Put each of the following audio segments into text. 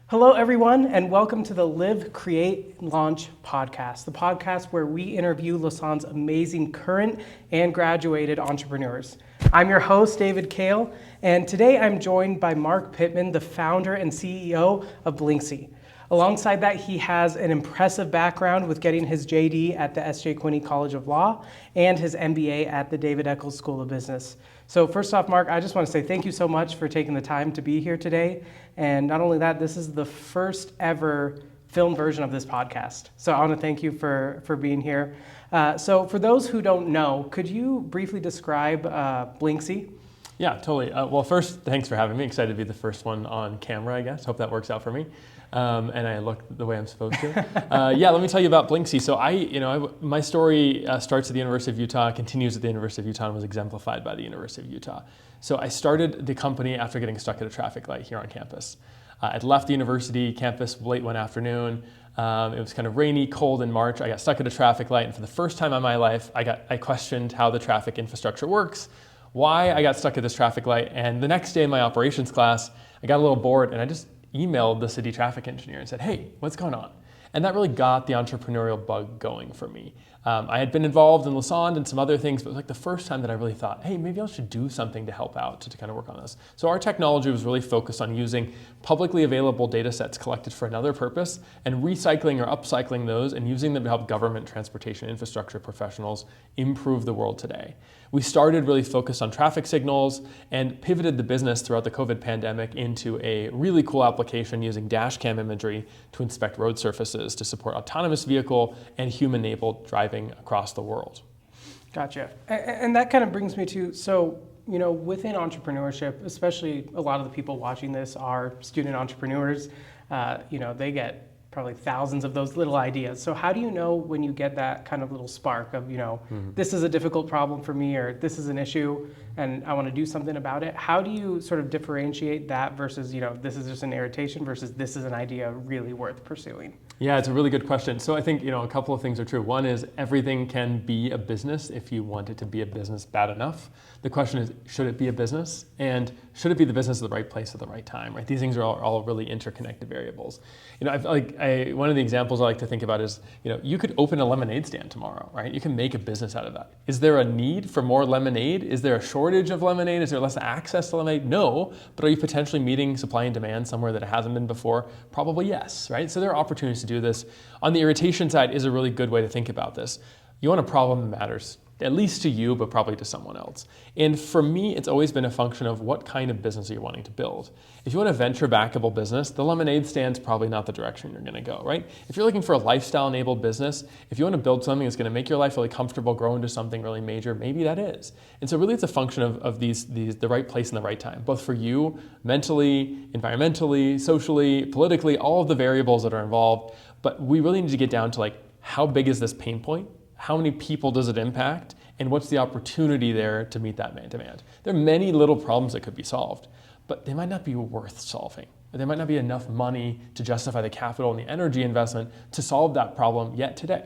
Hello, everyone, and welcome to the Live, Create, Launch podcast, the podcast where we interview Lassonde's amazing current and graduated entrepreneurs. I'm your host, David Kale, and today I'm joined by Mark Pittman, the founder and CEO of Blyncsy. Alongside that, he has an impressive background with getting his JD at the Quinney College of Law and his MBA at the David Eccles School of Business. So first off, Mark, I just want to say thank you so much for taking the time to be here today. And not only that, this is the first ever film version of this podcast. So I want to thank you for being here. So for those who don't know, could you briefly describe Blyncsy? Yeah, totally. Well, first, thanks for having me. Excited to be the first one on camera, I guess. Hope that works out for me. And I look the way I'm supposed to. Let me tell you about Blyncsy. So my story starts at the University of Utah, continues at the University of Utah, and was exemplified by the University of Utah. So I started the company after getting stuck at a traffic light here on campus. I'd left the university campus late one afternoon. It was kind of rainy, cold in March. I got stuck at a traffic light, and for the first time in my life, I questioned how the traffic infrastructure works, why I got stuck at this traffic light. And the next day in my operations class, I got a little bored, and I just emailed the city traffic engineer and said, hey, what's going on? And that really got the entrepreneurial bug going for me. I had been involved in Lassonde and some other things, but it was like the first time that I really thought, hey, maybe I should do something to help out, to kind of work on this. So our technology was really focused on using publicly available data sets collected for another purpose and recycling or upcycling those and using them to help government transportation infrastructure professionals improve the world today. We started really focused on traffic signals and pivoted the business throughout the COVID pandemic into a really cool application using dash cam imagery to inspect road surfaces to support autonomous vehicle and human-enabled driving across the world. Gotcha. And that kind of brings me to, within entrepreneurship, especially a lot of the people watching this are student entrepreneurs, they get probably thousands of those little ideas. So how do you know when you get that kind of little spark of, this is a difficult problem for me, or this is an issue and I want to do something about it? How do you sort of differentiate that versus, this is just an irritation versus this is an idea really worth pursuing? Yeah, it's a really good question. So I think, a couple of things are true. One is everything can be a business if you want it to be a business bad enough. The question is, should it be a business? And should it be the business at the right place at the right time, right? These things are all really interconnected variables. One of the examples I like to think about is, you could open a lemonade stand tomorrow, right? You can make a business out of that. Is there a need for more lemonade? Is there a shortage of lemonade? Is there less access to lemonade? No, but are you potentially meeting supply and demand somewhere that it hasn't been before? Probably yes, right? So there are opportunities to do this. On the irritation side is a really good way to think about this. You want a problem that matters, at least to you, but probably to someone else. And for me, it's always been a function of what kind of business are you wanting to build. If you want a venture-backable business, the lemonade stand's probably not the direction you're gonna go, right? If you're looking for a lifestyle-enabled business, if you wanna build something that's gonna make your life really comfortable, grow into something really major, maybe that is. And so really it's a function of the right place and the right time, both for you, mentally, environmentally, socially, politically, all of the variables that are involved. But we really need to get down to how big is this pain point? How many people does it impact? And what's the opportunity there to meet that demand? There are many little problems that could be solved, but they might not be worth solving. There might not be enough money to justify the capital and the energy investment to solve that problem yet today.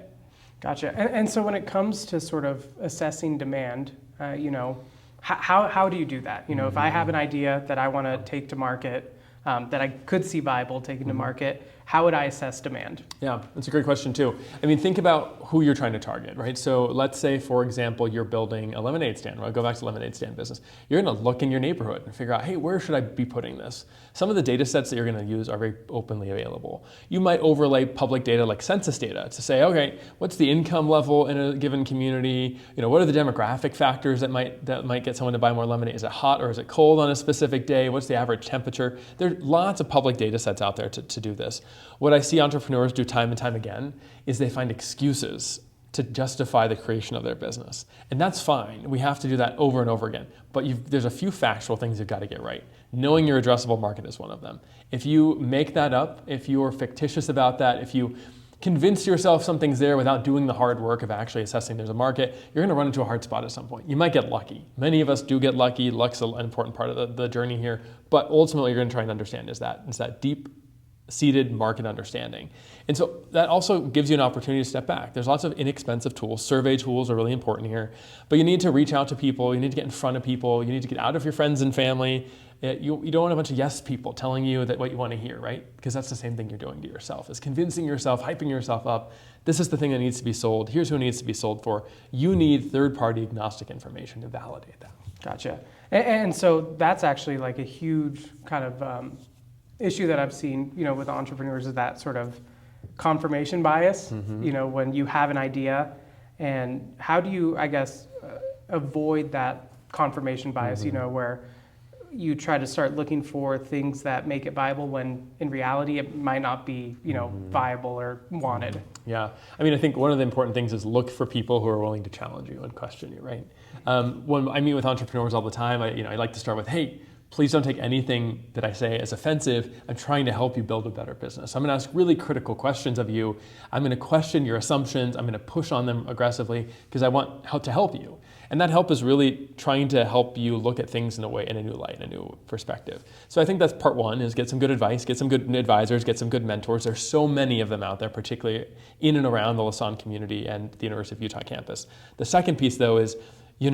Gotcha. And so when it comes to sort of assessing demand, how do you do that? If I have an idea that I want to take to market, that I could see viable taking to market, how would I assess demand? Yeah, that's a great question too. Think about who you're trying to target, right? So let's say, for example, you're building a lemonade stand. Right? Go back to the lemonade stand business. You're going to look in your neighborhood and figure out, hey, where should I be putting this? Some of the data sets that you're going to use are very openly available. You might overlay public data like census data to say, okay, what's the income level in a given community? What are the demographic factors that might get someone to buy more lemonade? Is it hot or is it cold on a specific day? What's the average temperature? There's lots of public data sets out there to do this. What I see entrepreneurs do time and time again is they find excuses to justify the creation of their business. And that's fine. We have to do that over and over again. But there's a few factual things you've got to get right. Knowing your addressable market is one of them. If you make that up, if you are fictitious about that, if you convince yourself something's there without doing the hard work of actually assessing there's a market, you're going to run into a hard spot at some point. You might get lucky. Many of us do get lucky. Luck's an important part of the journey here. But ultimately, you're going to try and understand is that deep-seated market understanding. And so that also gives you an opportunity to step back. There's lots of inexpensive tools. Survey tools are really important here. But you need to reach out to people. You need to get in front of people. You need to get out of your friends and family You don't want a bunch of yes people telling you that what you want to hear, right? Because that's the same thing you're doing to yourself, is convincing yourself, hyping yourself up. This is the thing that needs to be sold. Here's who it needs to be sold for. You need third-party agnostic information to validate that. Gotcha. And so that's actually like a huge kind of issue that I've seen, with entrepreneurs, is that sort of confirmation bias, when you have an idea. And how do you, I guess, avoid that confirmation bias, where you try to start looking for things that make it viable when in reality it might not be, viable or wanted? Yeah, I mean, I think one of the important things is look for people who are willing to challenge you and question you, right? When I meet with entrepreneurs all the time, I like to start with, hey, please don't take anything that I say as offensive. I'm trying to help you build a better business. I'm going to ask really critical questions of you. I'm going to question your assumptions. I'm going to push on them aggressively because I want to help you. And that help is really trying to help you look at things in a way, in a new light, in a new perspective. So I think that's part one, is get some good advice, get some good advisors, get some good mentors. There's so many of them out there, particularly in and around the Lassonde community and the University of Utah campus. The second piece, though, is you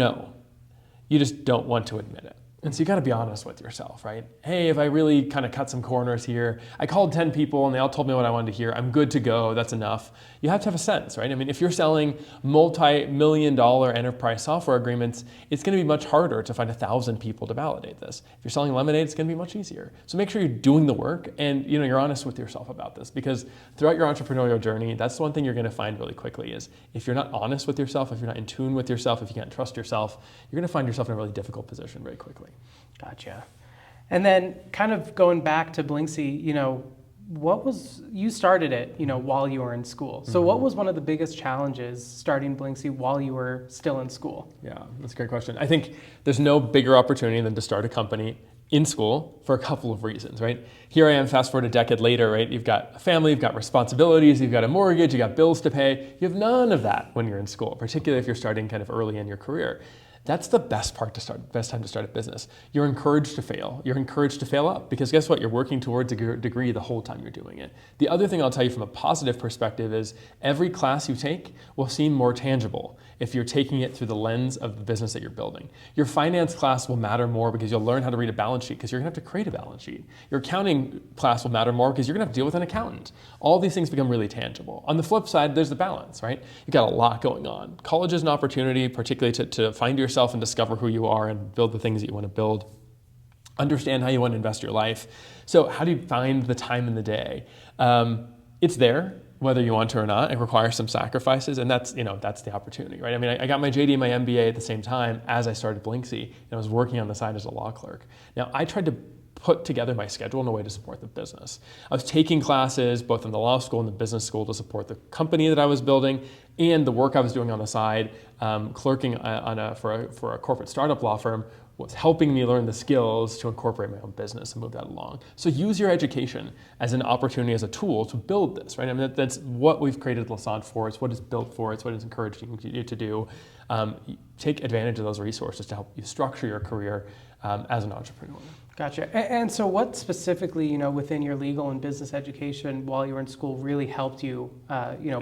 just don't want to admit it. And so you got to be honest with yourself, right? Hey, if I really kind of cut some corners here, I called 10 people and they all told me what I wanted to hear. I'm good to go. That's enough. You have to have a sense, right? I mean, if you're selling multi-million-dollar enterprise software agreements, it's going to be much harder to find 1,000 people to validate this. If you're selling lemonade, it's going to be much easier. So make sure you're doing the work and you're honest with yourself about this, because throughout your entrepreneurial journey, that's the one thing you're going to find really quickly is if you're not honest with yourself, if you're not in tune with yourself, if you can't trust yourself, you're going to find yourself in a really difficult position very quickly. Gotcha. And then kind of going back to Blyncsy, you started it, while you were in school. So what was one of the biggest challenges starting Blyncsy while you were still in school? Yeah, that's a great question. I think there's no bigger opportunity than to start a company in school for a couple of reasons, right? Here I am, fast forward a decade later, right? You've got a family, you've got responsibilities, you've got a mortgage, you've got bills to pay. You have none of that when you're in school, particularly if you're starting kind of early in your career. That's the best time to start a business. You're encouraged to fail. You're encouraged to fail up because guess what? You're working towards a degree the whole time you're doing it. The other thing I'll tell you from a positive perspective is every class you take will seem more tangible if you're taking it through the lens of the business that you're building. Your finance class will matter more because you'll learn how to read a balance sheet because you're gonna have to create a balance sheet. Your accounting class will matter more because you're gonna have to deal with an accountant. All these things become really tangible. On the flip side, there's the balance, right? You've got a lot going on. College is an opportunity, particularly to find yourself and discover who you are and build the things that you want to build. Understand how you want to invest your life. So how do you find the time in the day? It's there, whether you want to or not. It requires some sacrifices, and that's the opportunity, right? I mean, I got my JD and my MBA at the same time as I started Blyncsy, and I was working on the side as a law clerk. Now, I tried to put together my schedule in a way to support the business. I was taking classes both in the law school and the business school to support the company that I was building and the work I was doing on the side, clerking for a corporate startup law firm was helping me learn the skills to incorporate my own business and move that along. So use your education as an opportunity, as a tool to build this, right? I mean, that's what we've created Lassonde for. It's what it's built for. It's what it's encouraging you to do. Take advantage of those resources to help you structure your career as an entrepreneur. Gotcha. And so what specifically, within your legal and business education while you were in school really helped you,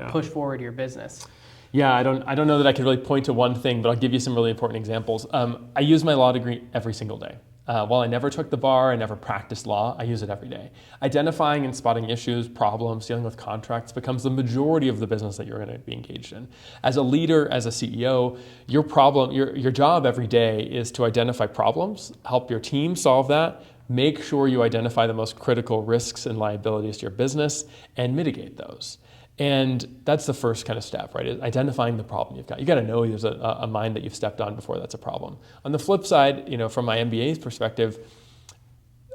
push forward your business? Yeah, I don't know that I could really point to one thing, but I'll give you some really important examples. I use my law degree every single day. While I never took the bar, I never practiced law, I use it every day. Identifying and spotting issues, problems, dealing with contracts becomes the majority of the business that you're going to be engaged in. As a leader, as a CEO, your job every day is to identify problems, help your team solve that, make sure you identify the most critical risks and liabilities to your business, and mitigate those. And that's the first kind of step, right? Is identifying the problem you've got. You got to know there's a mine that you've stepped on before that's a problem. On the flip side, from my MBA's perspective,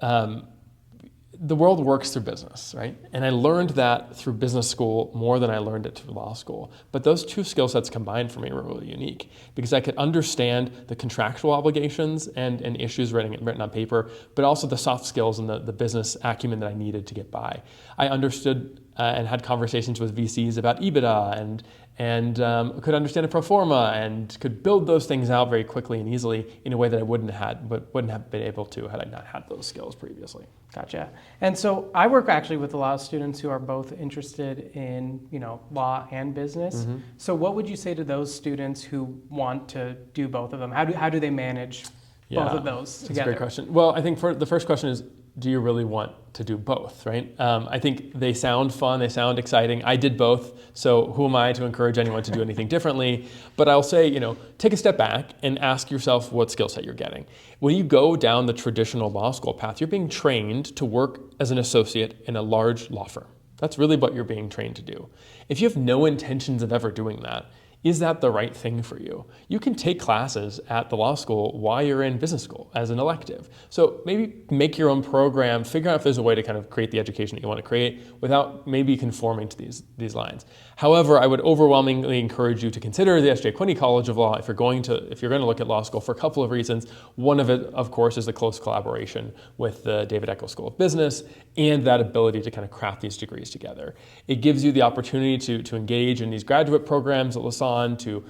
the world works through business, right? And I learned that through business school more than I learned it through law school. But those two skill sets combined for me were really unique because I could understand the contractual obligations and issues written on paper, but also the soft skills and the business acumen that I needed to get by. I understood and had conversations with VCs about EBITDA and could understand a pro forma and could build those things out very quickly and easily in a way that I wouldn't have been able to had I not had those skills previously. Gotcha. And so I work actually with a lot of students who are both interested in law and business. Mm-hmm. So what would you say to those students who want to do both of them? How do they manage both of those That's together? a great question. Well, I think for the first question is, do you really want to do both, right? I think they sound fun, they sound exciting. I did both, so who am I to encourage anyone to do anything differently? But I'll say, take a step back and ask yourself what skill set you're getting. When you go down the traditional law school path, you're being trained to work as an associate in a large law firm. That's really what you're being trained to do. If you have no intentions of ever doing that, is that the right thing for you? You can take classes at the law school while you're in business school as an elective. So maybe make your own program, figure out if there's a way to kind of create the education that you want to create without maybe conforming to these lines. However, I would overwhelmingly encourage you to consider the Quinney College of Law if you're going to look at law school for a couple of reasons. One of it, of course, is the close collaboration with the David Eccles School of Business and that ability to kind of craft these degrees together. It gives you the opportunity to engage in these graduate programs at Lassonde, to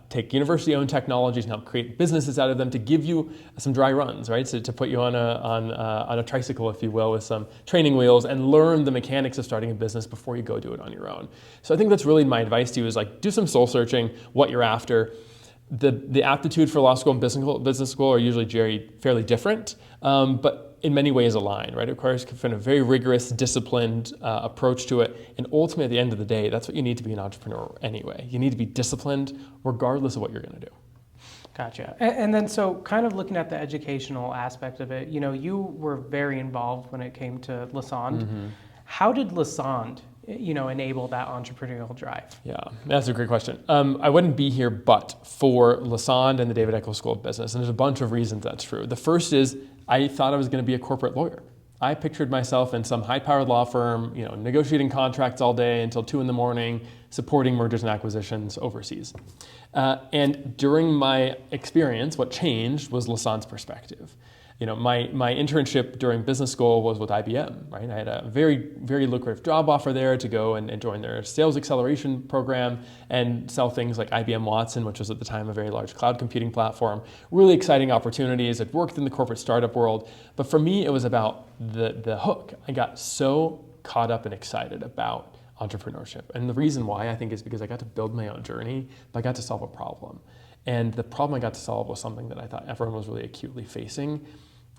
take university-owned technologies and help create businesses out of them, to give you some dry runs, right? So to put you on a tricycle, if you will, with some training wheels and learn the mechanics of starting a business before you go do it on your own. So I think that's really my advice to you is do some soul searching, what you're after. The aptitude for law school and business school are usually fairly different, but in many ways aligned, right? It requires kind of a very rigorous, disciplined approach to it. And ultimately, at the end of the day, that's what you need to be an entrepreneur anyway. You need to be disciplined regardless of what you're going to do. Gotcha. And then so kind of looking at the educational aspect of it, you were very involved when it came to Lassonde. Mm-hmm. How did Lassonde enable that entrepreneurial drive? Yeah, that's a great question. I wouldn't be here but for Lassonde and the David Eccles School of Business, and there's a bunch of reasons that's true. The first is I thought I was going to be a corporate lawyer. I pictured myself in some high-powered law firm, negotiating contracts all day until 2 a.m, supporting mergers and acquisitions overseas. And during my experience, what changed was Lassonde's perspective. My internship during business school was with IBM, right? I had a very, very lucrative job offer there to go and join their sales acceleration program and sell things like IBM Watson, which was at the time a very large cloud computing platform. Really exciting opportunities. I'd worked in the corporate startup world, but for me, it was about the hook. I got so caught up and excited about entrepreneurship. And the reason why, I think, is because I got to build my own journey, but I got to solve a problem. And the problem I got to solve was something that I thought everyone was really acutely facing.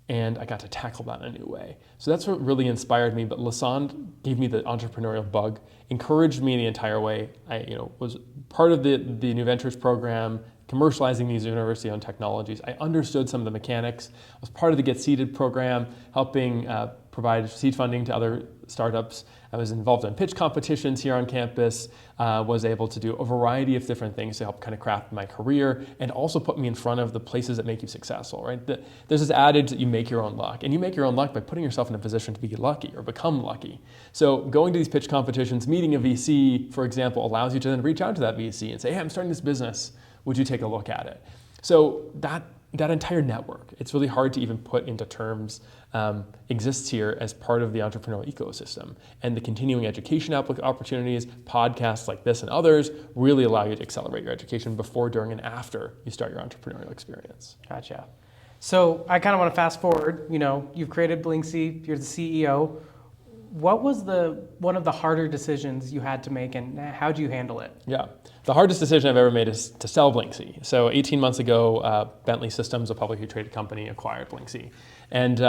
And I got to tackle that in a new way. So that's what really inspired me. But Lassonde gave me the entrepreneurial bug, encouraged me the entire way. I was part of the New Ventures program, commercializing these university-owned technologies. I understood some of the mechanics. I was part of the Get Seeded program, helping provide seed funding to other startups. I was involved in pitch competitions here on campus, was able to do a variety of different things to help kind of craft my career and also put me in front of the places that make you successful, right? There's this adage that you make your own luck, and you make your own luck by putting yourself in a position to be lucky or become lucky. So going to these pitch competitions, meeting a VC, for example, allows you to then reach out to that VC and say, hey, I'm starting this business. Would you take a look at it? So that entire network, it's really hard to even put into terms, exists here as part of the entrepreneurial ecosystem. And the continuing education opportunities, podcasts like this and others, really allow you to accelerate your education before, during, and after you start your entrepreneurial experience. Gotcha. So I kind of want to fast forward. You've created Blyncsy, you're the CEO. What was one of the harder decisions you had to make, and how did you handle it? Yeah, the hardest decision I've ever made is to sell Blyncsy. So 18 months ago, Bentley Systems, a publicly traded company, acquired Blyncsy. And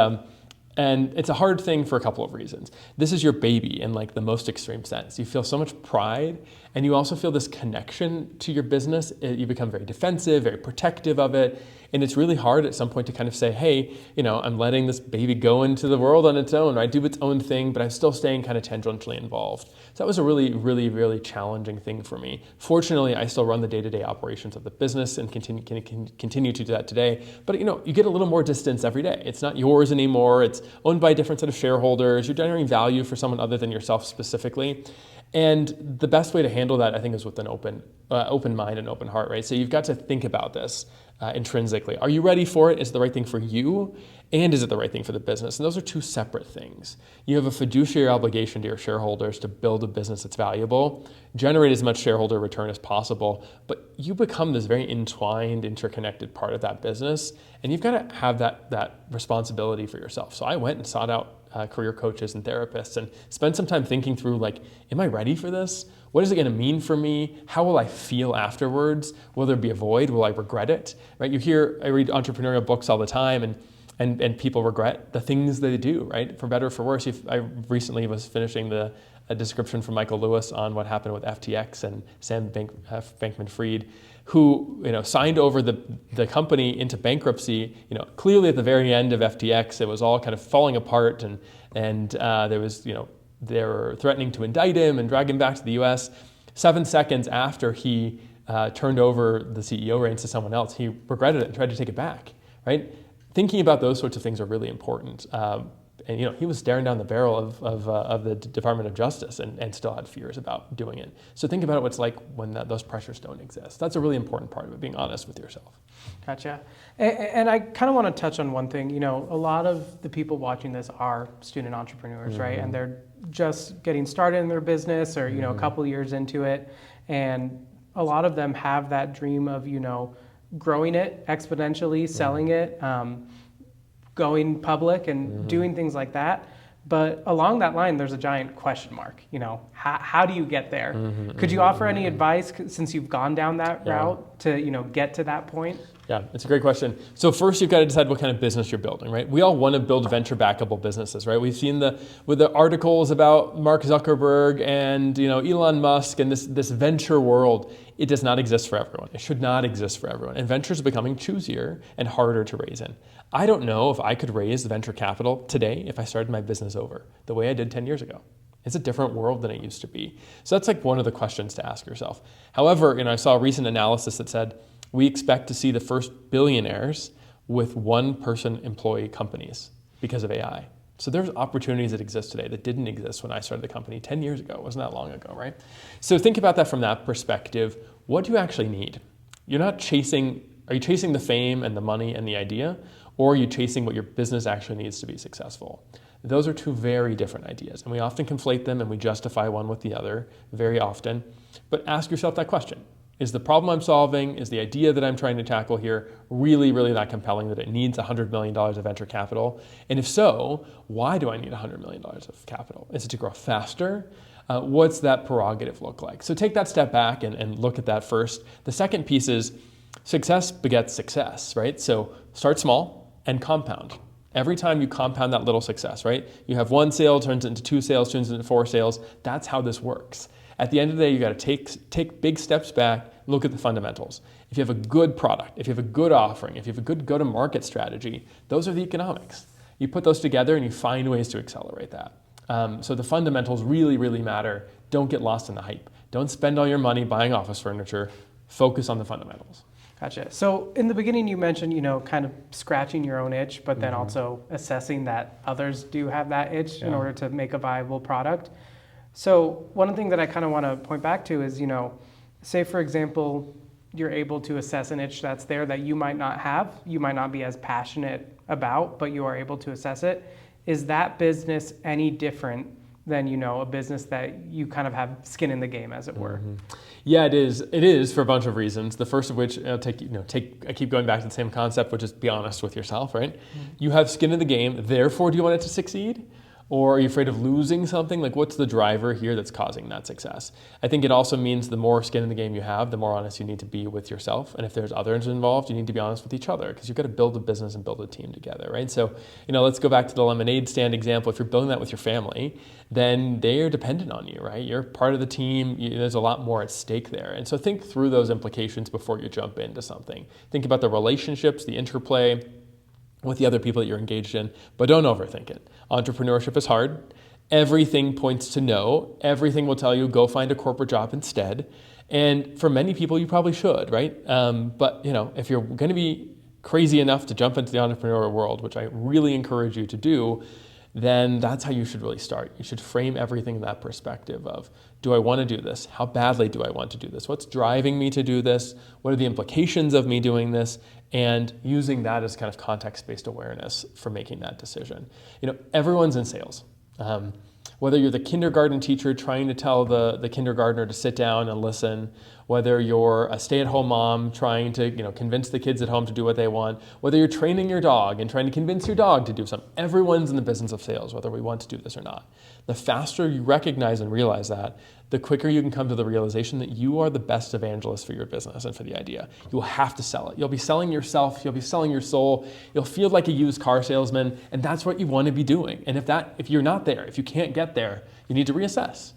it's a hard thing for a couple of reasons. This is your baby in the most extreme sense. You feel so much pride, and you also feel this connection to your business. You become very defensive, very protective of it. And it's really hard at some point to kind of say, hey, I'm letting this baby go into the world on its own, right? Do its own thing, but I'm still staying kind of tangentially involved. So that was a really, really, really challenging thing for me. Fortunately, I still run the day-to-day operations of the business and continue to do that today. But you get a little more distance every day. It's not yours anymore. It's owned by a different set of shareholders. You're generating value for someone other than yourself specifically. And the best way to handle that, I think, is with an open mind and open heart, right? So you've got to think about this intrinsically. Are you ready for it? Is it the right thing for you? And is it the right thing for the business? And those are two separate things. You have a fiduciary obligation to your shareholders to build a business that's valuable, generate as much shareholder return as possible, but you become this very entwined, interconnected part of that business, and you've got to have that responsibility for yourself. So I went and sought out career coaches and therapists, and spend some time thinking through, like, am I ready for this? What is it going to mean for me? How will I feel afterwards? Will there be a void? Will I regret it? Right? I read entrepreneurial books all the time, and people regret the things they do, right? For better or for worse. I recently was finishing a description from Michael Lewis on what happened with FTX and Sam Bankman-Fried, who signed over the company into bankruptcy. Clearly at the very end of FTX, it was all kind of falling apart, and there was they were threatening to indict him and drag him back to the U.S. 7 seconds after he turned over the CEO reins to someone else, he regretted it and tried to take it back. Right? Thinking about those sorts of things are really important. And he was staring down the barrel of the Department of Justice and still had fears about doing it. So think about what it's like when those pressures don't exist. That's a really important part of it, being honest with yourself. Gotcha. And I kind of want to touch on one thing. A lot of the people watching this are student entrepreneurs, right? And they're just getting started in their business, or a couple years into it, and a lot of them have that dream of growing it exponentially, selling it, going public and doing things like that. But along that line, there's a giant question mark. How do you get there? Could you offer any advice, since you've gone down that route, to get to that point? Yeah, it's a great question. So first, you've got to decide what kind of business you're building, right? We all want to build venture-backable businesses, right? We've seen with the articles about Mark Zuckerberg and Elon Musk and this venture world. It does not exist for everyone. It should not exist for everyone. And ventures are becoming choosier and harder to raise in. I don't know if I could raise venture capital today if I started my business over the way I did 10 years ago. It's a different world than it used to be. So that's like one of the questions to ask yourself. However, I saw a recent analysis that said we expect to see the first billionaires with one-person employee companies because of AI. So there's opportunities that exist today that didn't exist when I started the company 10 years ago. It wasn't that long ago, right? So think about that from that perspective. What do you actually need? Are you chasing the fame and the money and the idea, or are you chasing what your business actually needs to be successful? Those are two very different ideas, and we often conflate them and we justify one with the other very often. But ask yourself that question. Is the problem I'm solving, is the idea that I'm trying to tackle here really, really that compelling that it needs $100 million of venture capital? And if so, why do I need $100 million of capital? Is it to grow faster? What's that prerogative look like? So take that step back and look at that first. The second piece is success begets success, right? So start small and compound. Every time you compound that little success, right? You have one sale, turns into 2 sales, turns into 4 sales. That's how this works. At the end of the day, you got to take big steps back, look at the fundamentals. If you have a good product, if you have a good offering, if you have a good go-to-market strategy, those are the economics. You put those together and you find ways to accelerate that. So the fundamentals really, really matter. Don't get lost in the hype. Don't spend all your money buying office furniture. Focus on the fundamentals. Gotcha. So in the beginning, you mentioned, kind of scratching your own itch, but then also assessing that others do have that itch in order to make a viable product. So one thing that I kind of want to point back to is, say, for example, you're able to assess an itch that's there that you might not have, you might not be as passionate about, but you are able to assess it. Is that business any different than, a business that you kind of have skin in the game, as it were? Yeah, it is. It is for a bunch of reasons. The first of which, I keep going back to the same concept, which is be honest with yourself, right? You have skin in the game, therefore do you want it to succeed? Or are you afraid of losing something? Like, what's the driver here that's causing that success? I think it also means the more skin in the game you have, the more honest you need to be with yourself. And if there's others involved, you need to be honest with each other, because you've got to build a business and build a team together, right? So, let's go back to the lemonade stand example. If you're building that with your family, then they are dependent on you, right? You're part of the team. There's a lot more at stake there. And so think through those implications before you jump into something. Think about the relationships, the interplay with the other people that you're engaged in, but don't overthink it. Entrepreneurship is hard. Everything points to no. Everything will tell you, go find a corporate job instead. And for many people, you probably should, right? But if you're going to be crazy enough to jump into the entrepreneurial world, which I really encourage you to do, then that's how you should really start. You should frame everything in that perspective of, do I want to do this? How badly do I want to do this? What's driving me to do this? What are the implications of me doing this? And using that as kind of context-based awareness for making that decision. Everyone's in sales. Whether you're the kindergarten teacher trying to tell the kindergartner to sit down and listen, whether you're a stay-at-home mom trying to convince the kids at home to do what they want, whether you're training your dog and trying to convince your dog to do something. Everyone's in the business of sales, whether we want to do this or not. The faster you recognize and realize that, the quicker you can come to the realization that you are the best evangelist for your business and for the idea. You will have to sell it. You'll be selling yourself, you'll be selling your soul, you'll feel like a used car salesman, and that's what you want to be doing. And if you're not there, if you can't get there, you need to reassess.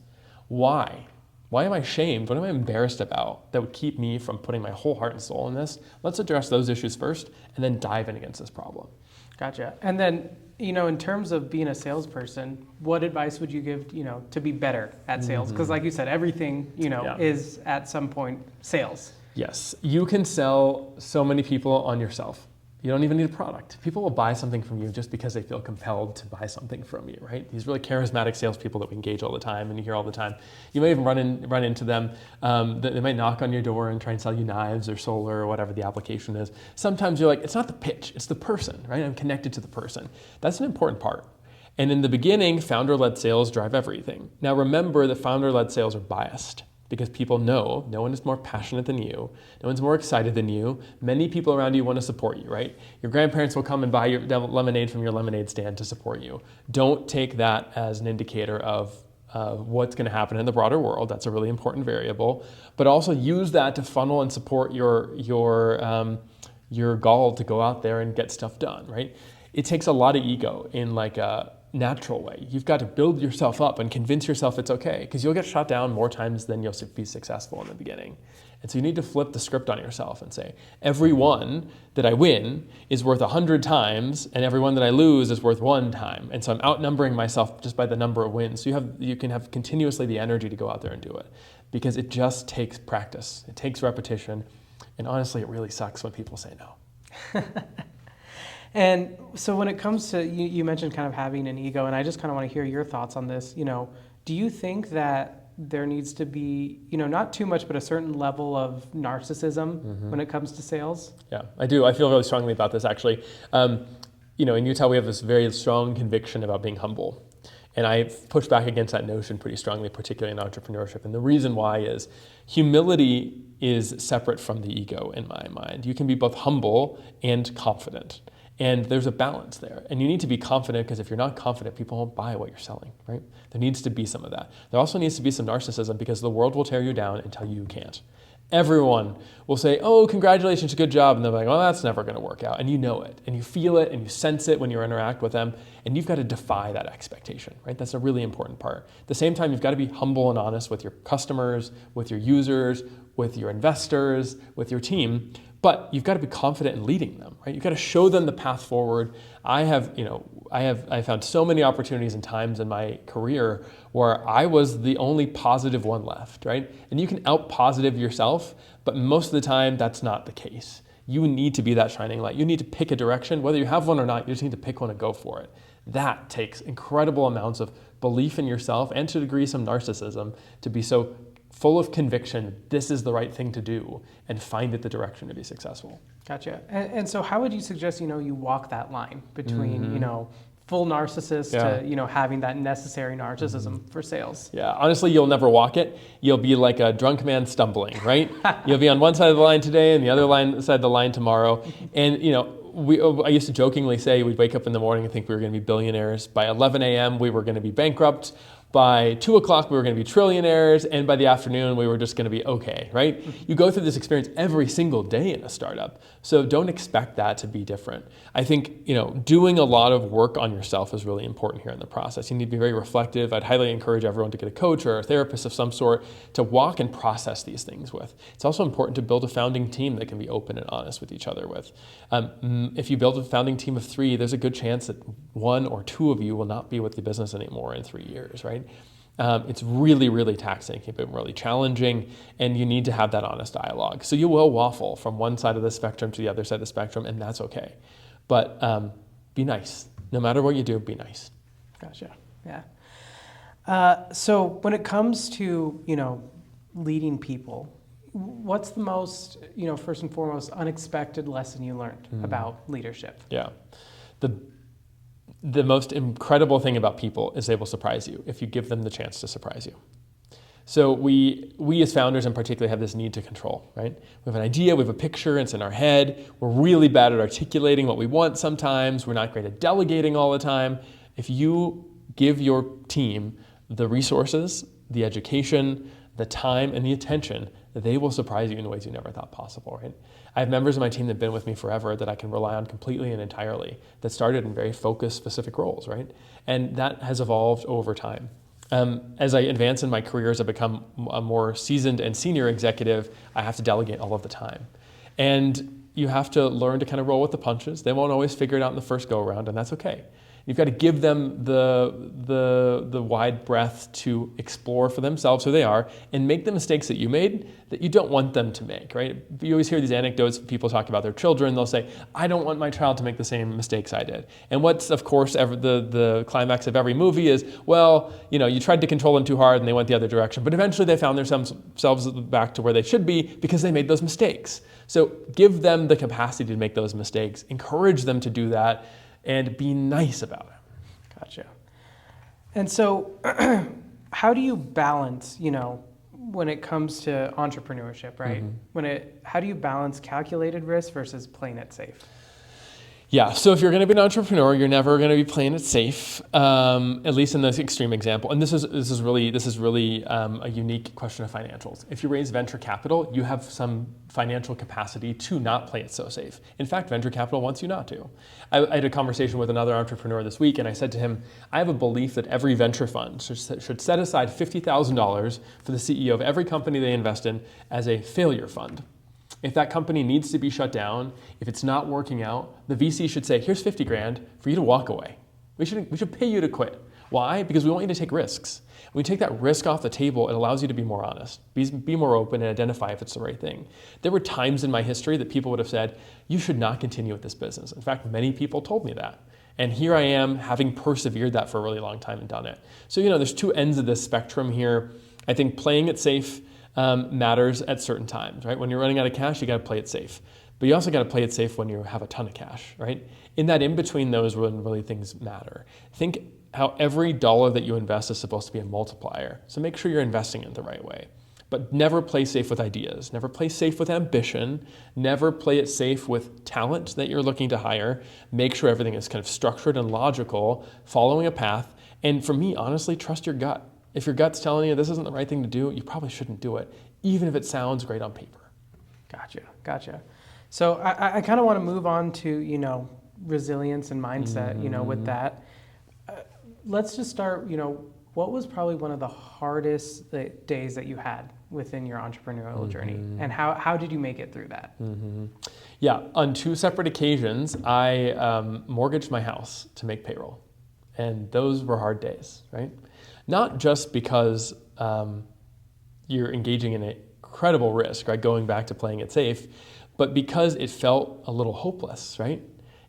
Why? Why am I shamed? What am I embarrassed about that would keep me from putting my whole heart and soul in this? Let's address those issues first and then dive in against this problem. Gotcha. And then, in terms of being a salesperson, what advice would you give, to be better at sales? Because like you said, everything, is at some point sales. Yes. You can sell so many people on yourself. You don't even need a product. People will buy something from you just because they feel compelled to buy something from you, right? These really charismatic salespeople that we engage all the time and you hear all the time. You may even run into them. They might knock on your door and try and sell you knives or solar or whatever the application is. Sometimes you're like, it's not the pitch, it's the person, right? I'm connected to the person. That's an important part. And in the beginning, founder-led sales drive everything. Now remember that founder-led sales are biased, because people know no one is more passionate than you, no one's more excited than you. Many people around you want to support you, right? Your grandparents will come and buy your lemonade from your lemonade stand to support you. Don't take that as an indicator of what's going to happen in the broader world. That's a really important variable. But also use that to funnel and support your gall to go out there and get stuff done, right? It takes a lot of ego in like a natural way. You've got to build yourself up and convince yourself it's okay, because you'll get shot down more times than you'll be successful in the beginning. And so you need to flip the script on yourself and say, every one that I win is worth 100 times, and every one that I lose is worth 1 time. And so I'm outnumbering myself just by the number of wins. So you can have continuously the energy to go out there and do it, because it just takes practice. It takes repetition. And honestly, it really sucks when people say no. And so when it comes to, you mentioned kind of having an ego, and I just kind of want to hear your thoughts on this. Do you think that there needs to be, not too much, but a certain level of narcissism when it comes to sales? Yeah, I do. I feel really strongly about this, actually. In Utah, we have this very strong conviction about being humble. And I push back against that notion pretty strongly, particularly in entrepreneurship. And the reason why is humility is separate from the ego in my mind. You can be both humble and confident. And there's a balance there. And you need to be confident, because if you're not confident, people won't buy what you're selling, right? There needs to be some of that. There also needs to be some narcissism, because the world will tear you down until you can't. Everyone will say, oh, congratulations, good job. And they're like, well, that's never going to work out. And you know it, and you feel it, and you sense it when you interact with them. And you've got to defy that expectation, right? That's a really important part. At the same time, you've got to be humble and honest with your customers, with your users, with your investors, with your team. But you've got to be confident in leading them, right? You've got to show them the path forward. I found so many opportunities and times in my career where I was the only positive one left, right? And you can out-positive yourself, but most of the time that's not the case. You need to be that shining light. You need to pick a direction. Whether you have one or not, you just need to pick one and go for it. That takes incredible amounts of belief in yourself, and to a degree some narcissism, to be so full of conviction, this is the right thing to do, and find it the direction to be successful. Gotcha. And so how would you suggest, you walk that line between, full narcissist to, having that necessary narcissism for sales? Yeah, honestly, you'll never walk it. You'll be like a drunk man stumbling, right? You'll be on one side of the line today and the other side of the line tomorrow. And, I used to jokingly say we'd wake up in the morning and think we were going to be billionaires. By 11 a.m., we were going to be bankrupt. By 2 o'clock, we were going to be trillionaires, and by the afternoon, we were just going to be okay, right? You go through this experience every single day in a startup, so don't expect that to be different. I think, doing a lot of work on yourself is really important here in the process. You need to be very reflective. I'd highly encourage everyone to get a coach or a therapist of some sort to walk and process these things with. It's also important to build a founding team that can be open and honest with each other with. If you build a founding team of 3, there's a good chance that 1 or 2 of you will not be with the business anymore in 3 years, right? It's really, really taxing, it can be really challenging, and you need to have that honest dialogue. So you will waffle from one side of the spectrum to the other side of the spectrum, and that's okay. But be nice. No matter what you do, be nice. Gotcha. Yeah. So when it comes to, leading people, what's the most, first and foremost, unexpected lesson you learned about leadership? Yeah. The most incredible thing about people is they will surprise you if you give them the chance to surprise you. So we as founders in particular have this need to control, right? We have an idea, we have a picture, it's in our head. We're really bad at articulating what we want sometimes. We're not great at delegating all the time. If you give your team the resources, the education, the time, and the attention, they will surprise you in ways you never thought possible, right? I have members of my team that have been with me forever that I can rely on completely and entirely, that started in very focused, specific roles, right? And that has evolved over time. As I advance in my career, as I become a more seasoned and senior executive, I have to delegate all of the time. And you have to learn to kind of roll with the punches. They won't always figure it out in the first go around, and that's okay. You've got to give them the wide breadth to explore for themselves who they are and make the mistakes that you made that you don't want them to make, right? You always hear these anecdotes of people talk about their children. They'll say, I don't want my child to make the same mistakes I did. And what's, of course, the climax of every movie is, well, you tried to control them too hard and they went the other direction, but eventually they found themselves back to where they should be because they made those mistakes. So give them the capacity to make those mistakes, encourage them to do that, and be nice about it. Gotcha. And so how do you balance, when it comes to entrepreneurship, right? Mm-hmm. How do you balance calculated risk versus playing it safe? Yeah, so if you're going to be an entrepreneur, you're never going to be playing it safe, at least in this extreme example. And this is really a unique question of financials. If you raise venture capital, you have some financial capacity to not play it so safe. In fact, venture capital wants you not to. I had a conversation with another entrepreneur this week, and I said to him, I have a belief that every venture fund should set aside $50,000 for the CEO of every company they invest in as a failure fund. If that company needs to be shut down, if it's not working out, the VC should say, here's 50 grand for you to walk away. We should pay you to quit. Why? Because we want you to take risks. When you take that risk off the table, it allows you to be more honest, be more open, and identify if it's the right thing. There were times in my history that people would have said, you should not continue with this business. In fact, many people told me that. And here I am, having persevered that for a really long time and done it. So, there's two ends of this spectrum here. I think playing it safe matters at certain times, right? When you're running out of cash, you got to play it safe. But you also got to play it safe when you have a ton of cash, right? In that in-between those when really things matter. Think how every dollar that you invest is supposed to be a multiplier. So make sure you're investing it the right way. But never play safe with ideas. Never play safe with ambition. Never play it safe with talent that you're looking to hire. Make sure everything is kind of structured and logical, following a path. And for me, honestly, trust your gut. If your gut's telling you this isn't the right thing to do, you probably shouldn't do it, even if it sounds great on paper. Gotcha. So I kind of want to move on to, resilience and mindset, with that. Let's just start, what was probably one of the hardest days that you had within your entrepreneurial journey? And how did you make it through that? Yeah, on two separate occasions, I mortgaged my house to make payroll. And those were hard days, right? Not just because you're engaging in an incredible risk, right? Going back to playing it safe, but because it felt a little hopeless, right?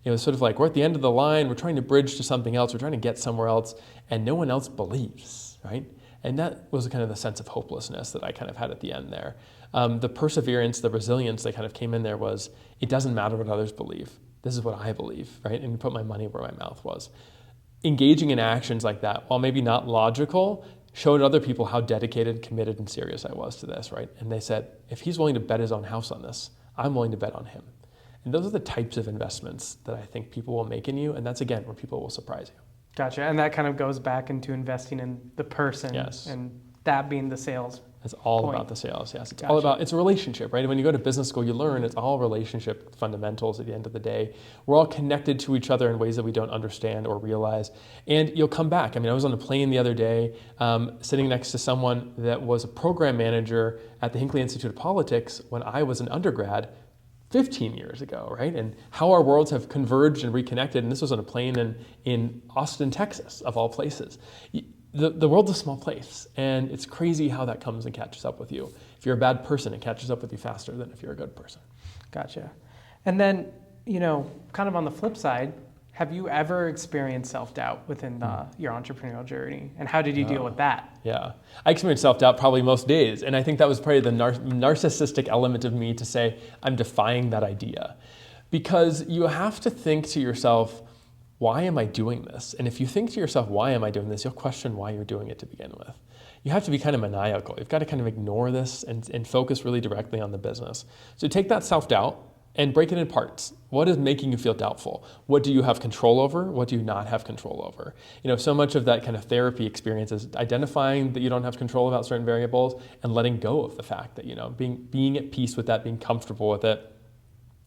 It was sort of like, we're at the end of the line, we're trying to bridge to something else, we're trying to get somewhere else, and no one else believes, right? And that was kind of the sense of hopelessness that I kind of had at the end there. The perseverance, the resilience that kind of came in there was, it doesn't matter what others believe. This is what I believe, right? And put my money where my mouth was. Engaging in actions like that, while maybe not logical, showed other people how dedicated, committed, and serious I was to this, right? And they said, if he's willing to bet his own house on this, I'm willing to bet on him. And those are the types of investments that I think people will make in you, and that's, again, where people will surprise you. Gotcha, and that kind of goes back into investing in the person, yes. And that being the sales. It's all point. About the sales, yes. It's Gotcha. all about, it's a relationship, right? When you go to business school, you learn it's all relationship fundamentals at the end of the day. We're all connected to each other in ways that we don't understand or realize. And you'll come back. I was on a plane the other day, sitting next to someone that was a program manager at the Quinney Institute of Politics when I was an undergrad 15 years ago, right? And how our worlds have converged and reconnected. And this was on a plane in Austin, Texas, of all places. The world's a small place, and it's crazy how that comes and catches up with you. If you're a bad person, it catches up with you faster than if you're a good person. Gotcha. And then, kind of on the flip side, have you ever experienced self-doubt within your entrepreneurial journey? And how did you deal with that? Yeah. I experienced self-doubt probably most days, and I think that was probably the narcissistic element of me to say, I'm defying that idea. Because you have to think to yourself, why am I doing this? And if you think to yourself, why am I doing this? You'll question why you're doing it to begin with. You have to be kind of maniacal. You've got to kind of ignore this and focus really directly on the business. So take that self-doubt and break it in parts. What is making you feel doubtful? What do you have control over? What do you not have control over? So much of that kind of therapy experience is identifying that you don't have control about certain variables and letting go of the fact that, being at peace with that, being comfortable with it.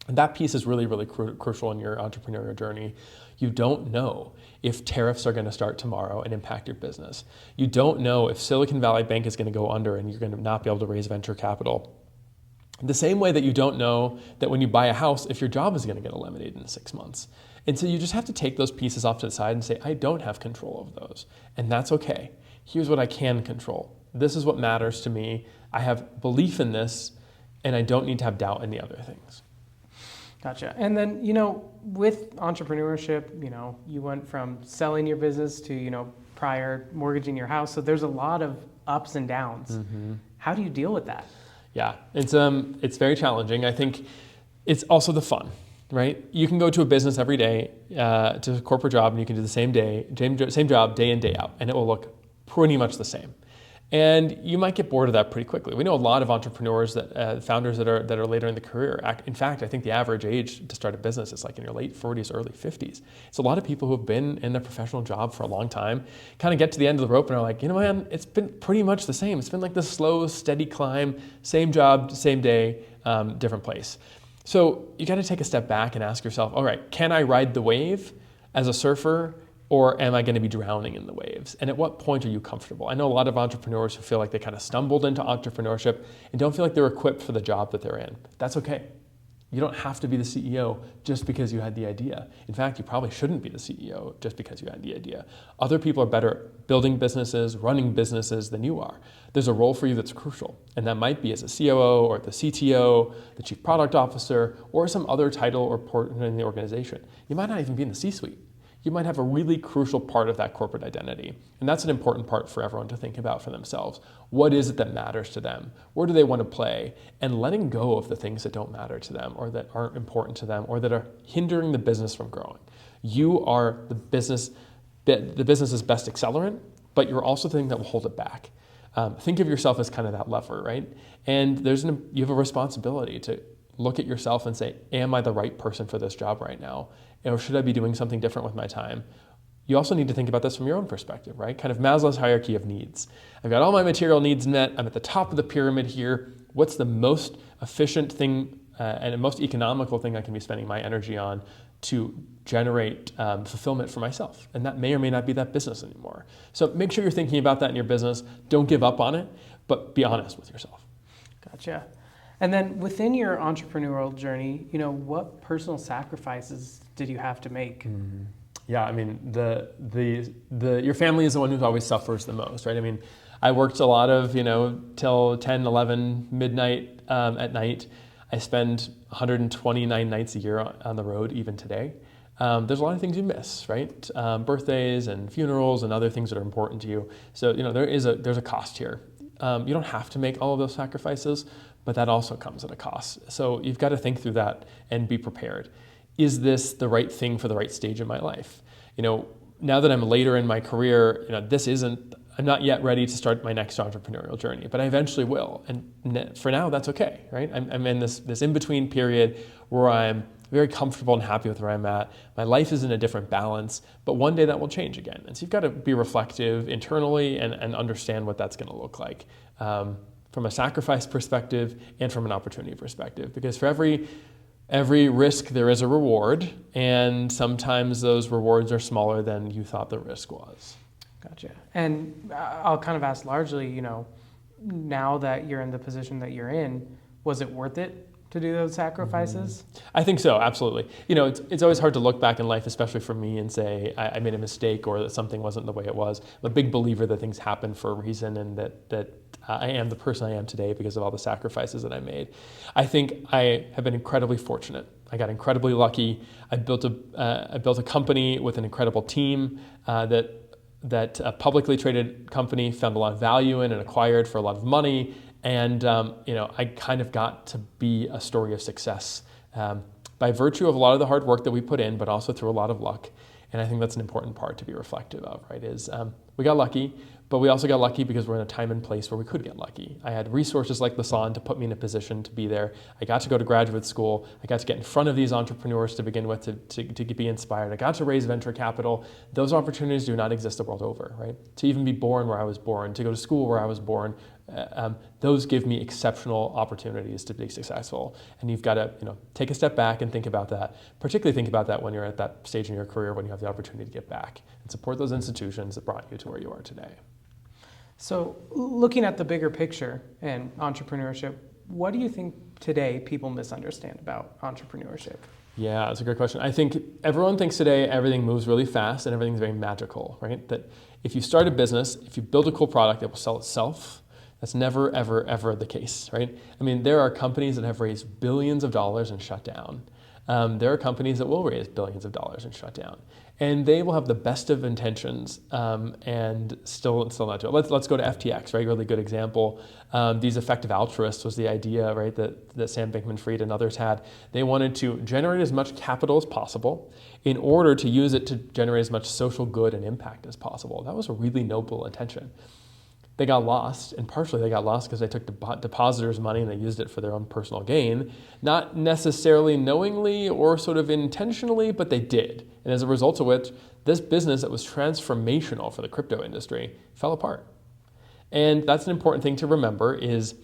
And that piece is really, really crucial in your entrepreneurial journey. You don't know if tariffs are going to start tomorrow and impact your business. You don't know if Silicon Valley Bank is going to go under and you're going to not be able to raise venture capital. The same way that you don't know that when you buy a house, if your job is going to get eliminated in 6 months. And so you just have to take those pieces off to the side and say, I don't have control of those. And that's okay. Here's what I can control. This is what matters to me. I have belief in this, and I don't need to have doubt in the other things. Gotcha. And then, with entrepreneurship, you went from selling your business to, prior mortgaging your house. So there's a lot of ups and downs. Mm-hmm. How do you deal with that? Yeah, it's very challenging. I think it's also the fun, right? You can go to a business every day, to a corporate job, and you can do the same job day in, day out, and it will look pretty much the same. And you might get bored of that pretty quickly. We know a lot of entrepreneurs, founders that are later in the career. In fact, I think the average age to start a business is like in your late 40s, early 50s. It's a lot of people who have been in a professional job for a long time, kind of get to the end of the rope and are like, man, it's been pretty much the same. It's been like this slow, steady climb, same job, same day, different place. So you got to take a step back and ask yourself, all right, can I ride the wave as a surfer? Or am I going to be drowning in the waves? And at what point are you comfortable? I know a lot of entrepreneurs who feel like they kind of stumbled into entrepreneurship and don't feel like they're equipped for the job that they're in. That's okay. You don't have to be the CEO just because you had the idea. In fact, you probably shouldn't be the CEO just because you had the idea. Other people are better at building businesses, running businesses than you are. There's a role for you that's crucial, and that might be as a COO or the CTO, the Chief Product Officer, or some other title or portion in the organization. You might not even be in the C-suite. You might have a really crucial part of that corporate identity. And that's an important part for everyone to think about for themselves. What is it that matters to them? Where do they want to play? And letting go of the things that don't matter to them or that aren't important to them or that are hindering the business from growing. You are the business's best accelerant, but you're also the thing that will hold it back. Think of yourself as kind of that lever, right? And you have a responsibility to look at yourself and say, am I the right person for this job right now? Or should I be doing something different with my time? You also need to think about this from your own perspective, right? Kind of Maslow's hierarchy of needs. I've got all my material needs met. I'm at the top of the pyramid here. What's the most efficient thing and the most economical thing I can be spending my energy on to generate fulfillment for myself? And that may or may not be that business anymore. So make sure you're thinking about that in your business. Don't give up on it, but be honest with yourself. Gotcha. And then within your entrepreneurial journey, what personal sacrifices did you have to make? Mm-hmm. Yeah, I mean, your family is the one who always suffers the most, right? I mean, I worked a lot of, till 10, 11, midnight at night. I spend 129 nights a year on the road, even today. There's a lot of things you miss, right? Birthdays and funerals and other things that are important to you. So, there's a cost here. You don't have to make all of those sacrifices, but that also comes at a cost. So you've got to think through that and be prepared. Is this the right thing for the right stage in my life? Now that I'm later in my career, I'm not yet ready to start my next entrepreneurial journey, but I eventually will. And for now, that's okay, right? I'm in this in-between period where I'm very comfortable and happy with where I'm at. My life is in a different balance, but one day that will change again. And so you've got to be reflective internally and understand what that's going to look like from a sacrifice perspective and from an opportunity perspective. Because for every risk, there is a reward, and sometimes those rewards are smaller than you thought the risk was. Gotcha. And I'll kind of ask largely, now that you're in the position that you're in, was it worth it to do those sacrifices? I think so, absolutely. It's always hard to look back in life, especially for me, and say I made a mistake or that something wasn't the way it was. I'm a big believer that things happen for a reason and that I am the person I am today because of all the sacrifices that I made. I think I have been incredibly fortunate. I got incredibly lucky. I built a company with an incredible team that a publicly traded company found a lot of value in and acquired for a lot of money. And I kind of got to be a story of success by virtue of a lot of the hard work that we put in, but also through a lot of luck. And I think that's an important part to be reflective of, right? Is we got lucky, but we also got lucky because we're in a time and place where we could get lucky. I had resources like Lassonde to put me in a position to be there. I got to go to graduate school. I got to get in front of these entrepreneurs to begin with to be inspired. I got to raise venture capital. Those opportunities do not exist the world over, right? To even be born where I was born, to go to school where I was born, those give me exceptional opportunities to be successful. And you've got to, take a step back and think about that. Particularly think about that when you're at that stage in your career when you have the opportunity to get back and support those institutions that brought you to where you are today. So looking at the bigger picture and entrepreneurship, what do you think today people misunderstand about entrepreneurship? Yeah, that's a great question. I think everyone thinks today everything moves really fast and everything's very magical, right? That if you start a business, if you build a cool product, it will sell itself. That's never, ever, ever the case, right? I mean, there are companies that have raised billions of dollars and shut down. There are companies that will raise billions of dollars and shut down. And they will have the best of intentions and still not do it. Let's go to FTX, right? Really good example. These effective altruists was the idea, right, that Sam Bankman-Fried and others had. They wanted to generate as much capital as possible in order to use it to generate as much social good and impact as possible. That was a really noble intention. They got lost, and partially they got lost because they took depositors' money and they used it for their own personal gain, not necessarily knowingly or sort of intentionally, but they did. And as a result of which, this business that was transformational for the crypto industry fell apart. And that's an important thing to remember is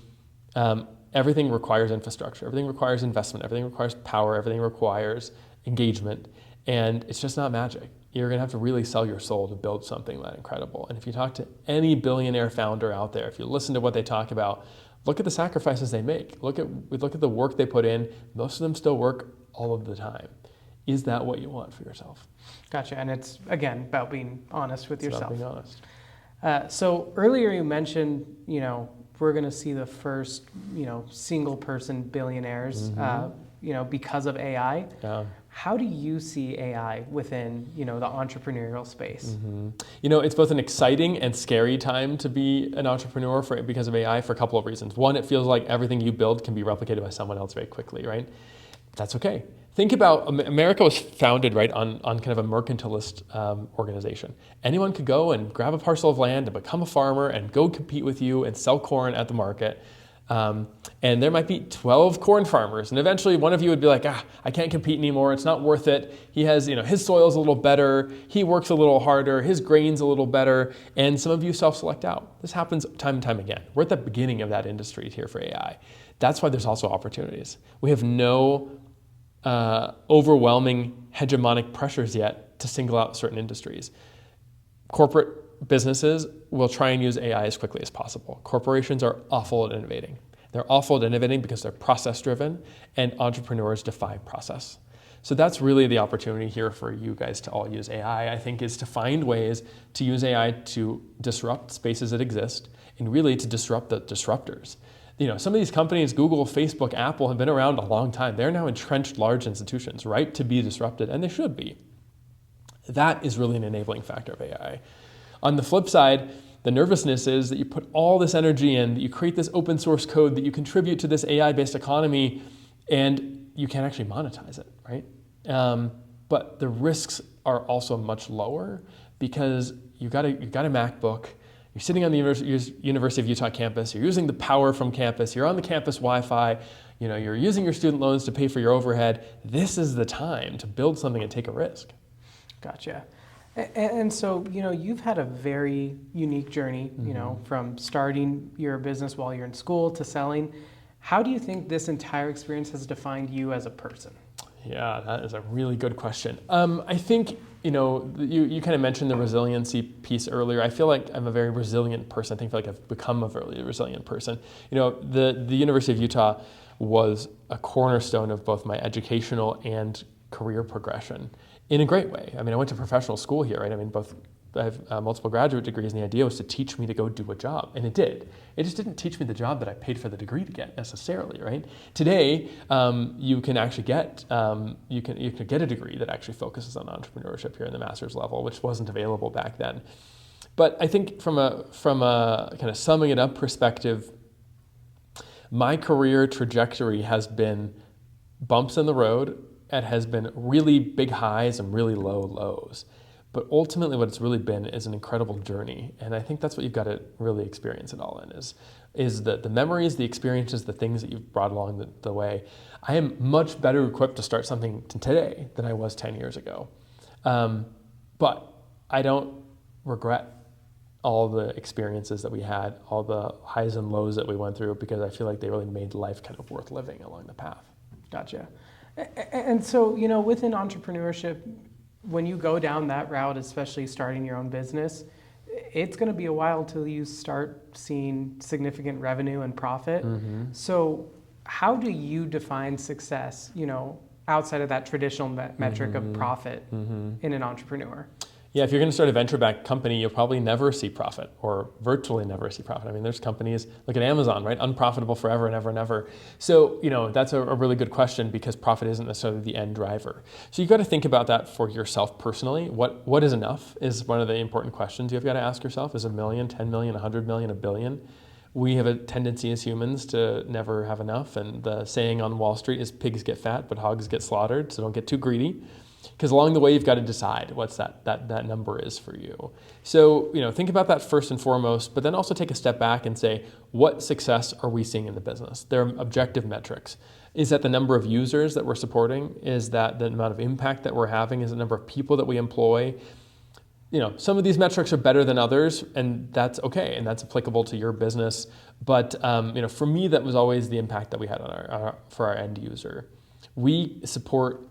everything requires infrastructure, everything requires investment, everything requires power, everything requires engagement, and it's just not magic. You're going to have to really sell your soul to build something that incredible. And if you talk to any billionaire founder out there, if you listen to what they talk about, look at the sacrifices they make. Look at the work they put in. Most of them still work all of the time. Is that what you want for yourself? Gotcha. And it's, again, about being honest with yourself. About being honest. So earlier you mentioned, we're going to see the first, single person billionaires, because of AI. Yeah. How do you see AI within, the entrepreneurial space? It's both an exciting and scary time to be an entrepreneur because of AI for a couple of reasons. One, it feels like everything you build can be replicated by someone else very quickly, right? That's okay. Think about America was founded, right, on kind of a mercantilist organization. Anyone could go and grab a parcel of land and become a farmer and go compete with you and sell corn at the market. And there might be 12 corn farmers, and eventually one of you would be like, I can't compete anymore, it's not worth it. He has, his soil's a little better, he works a little harder, his grain's a little better, and some of you self-select out. This happens time and time again. We're at the beginning of that industry here for AI. That's why there's also opportunities. We have no overwhelming hegemonic pressures yet to single out certain industries. Corporate businesses will try and use AI as quickly as possible. Corporations are awful at innovating. They're awful at innovating because they're process-driven, and entrepreneurs defy process. So that's really the opportunity here for you guys to all use AI, I think, is to find ways to use AI to disrupt spaces that exist and really to disrupt the disruptors. Some of these companies, Google, Facebook, Apple, have been around a long time. They're now entrenched large institutions, right, to be disrupted, and they should be. That is really an enabling factor of AI. On the flip side, the nervousness is that you put all this energy in, that you create this open source code, that you contribute to this AI-based economy, and you can't actually monetize it, right? But the risks are also much lower because you've got a MacBook, you're sitting on the University of Utah campus, you're using the power from campus, you're on the campus Wi-Fi, you're using your student loans to pay for your overhead. This is the time to build something and take a risk. Gotcha. And so, you've had a very unique journey, from starting your business while you're in school to selling. How do you think this entire experience has defined you as a person? Yeah, that is a really good question. I think, you kind of mentioned the resiliency piece earlier. I feel like I'm a very resilient person. I feel like I've become a very resilient person. The University of Utah was a cornerstone of both my educational and career progression in a great way. I went to professional school here, right? I have multiple graduate degrees, and the idea was to teach me to go do a job, and it did. It just didn't teach me the job that I paid for the degree to get necessarily, right? Today, you can actually get you can get a degree that actually focuses on entrepreneurship here in the master's level, which wasn't available back then. But I think from a kind of summing it up perspective, my career trajectory has been bumps in the road, it has been really big highs and really low lows. But ultimately what it's really been is an incredible journey. And I think that's what you've got to really experience it all in is the memories, the experiences, the things that you've brought along the way. I am much better equipped to start something today than I was 10 years ago. But I don't regret all the experiences that we had, all the highs and lows that we went through, because I feel like they really made life kind of worth living along the path. Gotcha. And so, you know, within entrepreneurship, when you go down that route, especially starting your own business, it's going to be a while till you start seeing significant revenue and profit. Mm-hmm. So how do you define success, you know, outside of that traditional metric of profit in an entrepreneur? Yeah, if you're going to start a venture-backed company, you'll probably never see profit, or virtually never see profit. I mean, there's companies, look at Amazon, right? Unprofitable forever and ever and ever. So, you know, that's a really good question, because profit isn't necessarily the end driver. So you've got to think about that for yourself personally. What is enough is one of the important questions you've got to ask yourself. Is $1 million, 10 million, 100 million, $1 billion? We have a tendency as humans to never have enough. And the saying on Wall Street is pigs get fat, but hogs get slaughtered. So don't get too greedy. Because along the way, you've got to decide what's that number is for you. So, you know, think about that first and foremost, but then also take a step back and say, what success are we seeing in the business? There are objective metrics. Is that the number of users that we're supporting? Is that the amount of impact that we're having? Is the number of people that we employ? You know, some of these metrics are better than others, and that's okay, and that's applicable to your business. But, you know, for me, that was always the impact that we had on for our end user. We support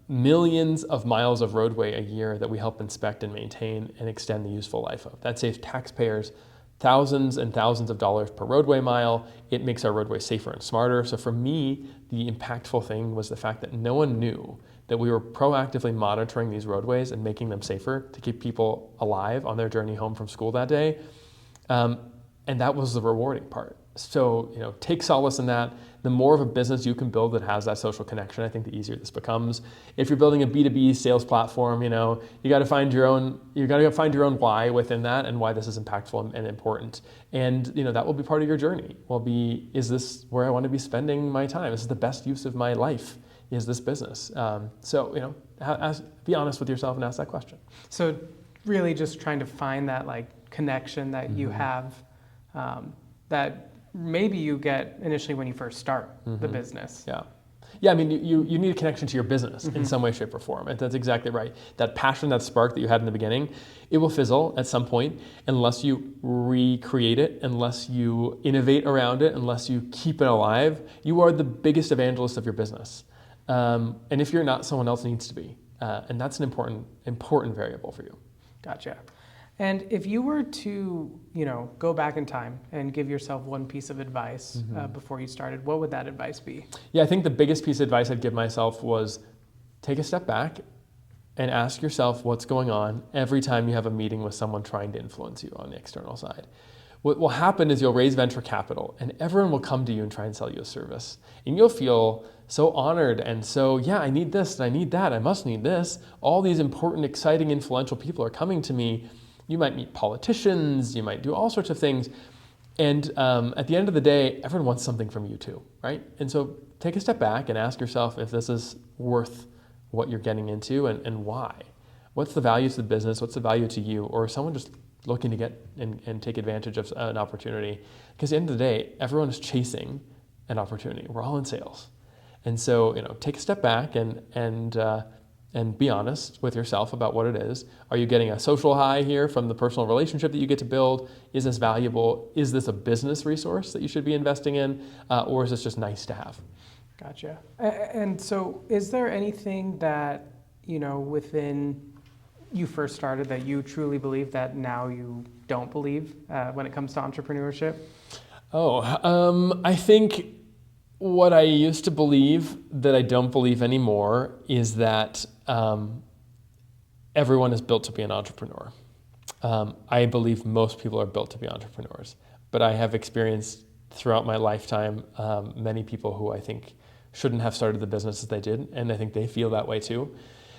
millions of miles of roadway a year that we help inspect and maintain and extend the useful life of. That saves taxpayers thousands and thousands of dollars per roadway mile. It makes our roadways safer and smarter. So for me, the impactful thing was the fact that no one knew that we were proactively monitoring these roadways and making them safer to keep people alive on their journey home from school that day. And that was the rewarding part. So, you know, take solace in that. The more of a business you can build that has that social connection, I think the easier this becomes. If you're building a B2B sales platform, you know, you got to find your own why within that, and why this is impactful and important. And, you know, that will be part of your journey. Is this where I want to be spending my time? This is the best use of my life, is this business. So, you know, be honest with yourself and ask that question. So really just trying to find that like connection that you have, that maybe you get initially when you first start the business. Yeah, I mean, you need a connection to your business in some way, shape, or form. And that's exactly right. That passion, that spark that you had in the beginning, it will fizzle at some point unless you recreate it, unless you innovate around it, unless you keep it alive. You are the biggest evangelist of your business. And if you're not, someone else needs to be. And that's an important variable for you. Gotcha. And if you were to, you know, go back in time and give yourself one piece of advice before you started, what would that advice be? Yeah, I think the biggest piece of advice I'd give myself was take a step back and ask yourself what's going on every time you have a meeting with someone trying to influence you on the external side. What will happen is you'll raise venture capital and everyone will come to you and try and sell you a service. And you'll feel so honored and so, yeah, I need this and I need that, I must need this. All these important, exciting, influential people are coming to me. You might meet politicians, you might do all sorts of things. And at the end of the day, everyone wants something from you too, right? And so take a step back and ask yourself if this is worth what you're getting into and why. What's the value to the business? What's the value to you? Or is someone just looking to get and take advantage of an opportunity? Because at the end of the day, everyone is chasing an opportunity. We're all in sales. And so, you know, take a step back and be honest with yourself about what it is. Are you getting a social high here from the personal relationship that you get to build? Is this valuable? Is this a business resource that you should be investing in? Or is this just nice to have? Gotcha. And so is there anything that, you know, within you first started that you truly believe that now you don't believe when it comes to entrepreneurship? I think what I used to believe that I don't believe anymore is that everyone is built to be an entrepreneur. I believe most people are built to be entrepreneurs, but I have experienced throughout my lifetime many people who I think shouldn't have started the business as they did, and I think they feel that way too.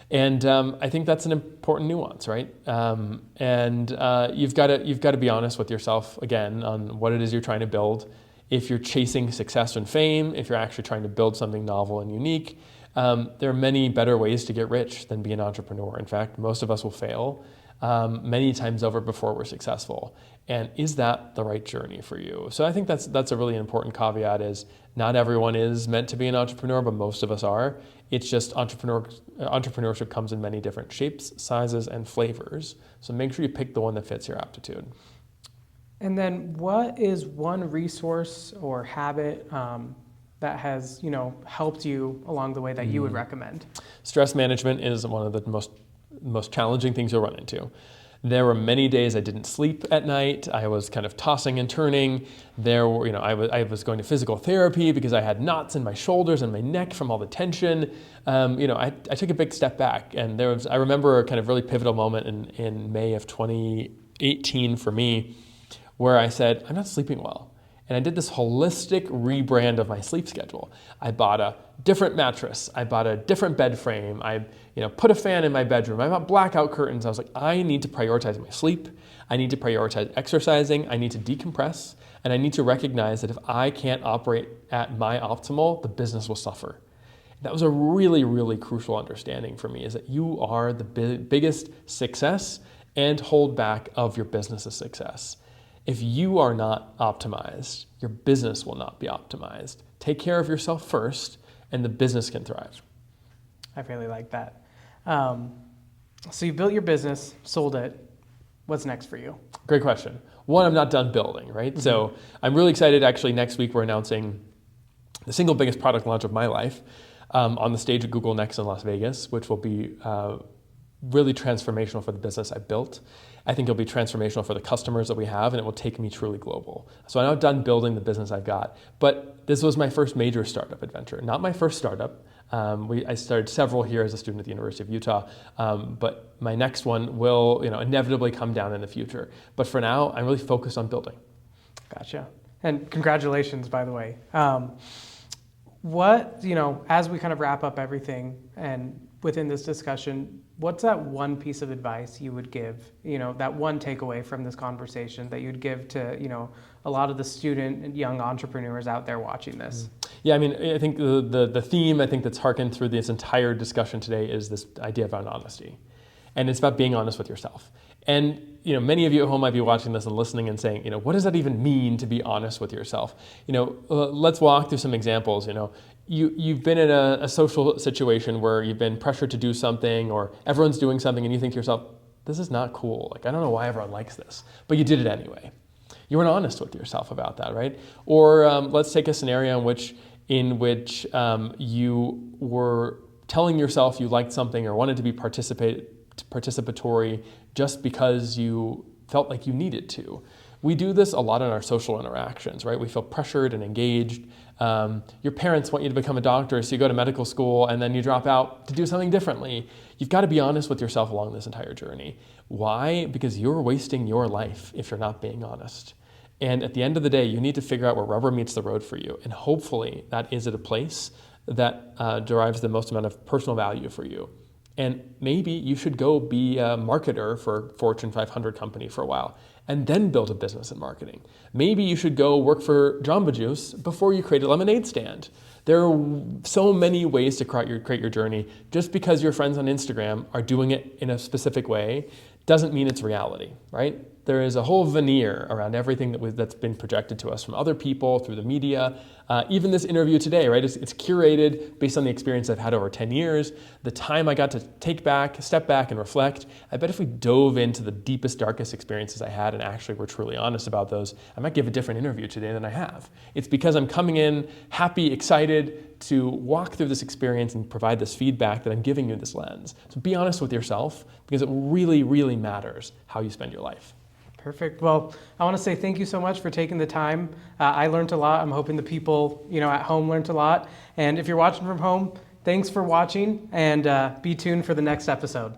And I think that's an important nuance, right? You've got to be honest with yourself again on what it is you're trying to build. If you're chasing success and fame, if you're actually trying to build something novel and unique, there are many better ways to get rich than be an entrepreneur. In fact, most of us will fail many times over before we're successful. And is that the right journey for you? So I think that's a really important caveat is not everyone is meant to be an entrepreneur, but most of us are. It's just entrepreneurship comes in many different shapes, sizes, and flavors. So make sure you pick the one that fits your aptitude. And then what is one resource or habit that has, helped you along the way that you would recommend? Stress management is one of the most challenging things you'll run into. There were many days I didn't sleep at night. I was kind of tossing and turning. I was going to physical therapy because I had knots in my shoulders and my neck from all the tension. I took a big step back, and I remember a kind of really pivotal moment in May of 2018 for me, where I said, I'm not sleeping well. And I did this holistic rebrand of my sleep schedule. I bought a different mattress. I bought a different bed frame. I put a fan in my bedroom. I bought blackout curtains. I was like, I need to prioritize my sleep. I need to prioritize exercising. I need to decompress. And I need to recognize that if I can't operate at my optimal, the business will suffer. That was a really, really crucial understanding for me, is that you are the biggest success and holdback of your business's success. If you are not optimized, your business will not be optimized. Take care of yourself first, and the business can thrive. I really like that. So you built your business, sold it. What's next for you? Great question. One, I'm not done building, right? Mm-hmm. So I'm really excited. Actually, next week we're announcing the single biggest product launch of my life on the stage at Google Next in Las Vegas, which will be really transformational for the business I built. I think it'll be transformational for the customers that we have, and it will take me truly global. So I'm not done building the business I've got, but this was my first major startup adventure. Not my first startup. I started several here as a student at the University of Utah, but my next one will inevitably come down in the future. But for now, I'm really focused on building. Gotcha. And congratulations, by the way. As we kind of wrap up everything and within this discussion, what's that one piece of advice you would give, that one takeaway from this conversation that you'd give to, a lot of the student and young entrepreneurs out there watching this? Yeah, I think the theme that's harkened through this entire discussion today is this idea of honesty. And it's about being honest with yourself. And many of you at home might be watching this and listening and saying, what does that even mean to be honest with yourself? Let's walk through some examples. You've been in a social situation where you've been pressured to do something, or everyone's doing something, and you think to yourself, this is not cool. I don't know why everyone likes this, but you did it anyway. You weren't honest with yourself about that, right? Or let's take a scenario in which you were telling yourself you liked something or wanted to be participatory just because you felt like you needed to. We do this a lot in our social interactions, right? We feel pressured and engaged. Your parents want you to become a doctor, so you go to medical school and then you drop out to do something differently. You've got to be honest with yourself along this entire journey. Why? Because you're wasting your life if you're not being honest. And at the end of the day, you need to figure out where rubber meets the road for you. And hopefully that is at a place that derives the most amount of personal value for you. And maybe you should go be a marketer for a Fortune 500 company for a while and then build a business in marketing. Maybe you should go work for Jamba Juice before you create a lemonade stand. There are so many ways to create your journey. Just because your friends on Instagram are doing it in a specific way doesn't mean it's reality, right? There is a whole veneer around everything that's been projected to us from other people, through the media. Even this interview today, right? It's curated based on the experience I've had over 10 years, the time I got to step back and reflect. I bet if we dove into the deepest, darkest experiences I had and actually were truly honest about those, I might give a different interview today than I have. It's because I'm coming in happy, excited to walk through this experience and provide this feedback that I'm giving you this lens. So be honest with yourself, because it really, really matters how you spend your life. Perfect. Well, I want to say thank you so much for taking the time. I learned a lot. I'm hoping the people, at home learned a lot. And if you're watching from home, thanks for watching, and be tuned for the next episode.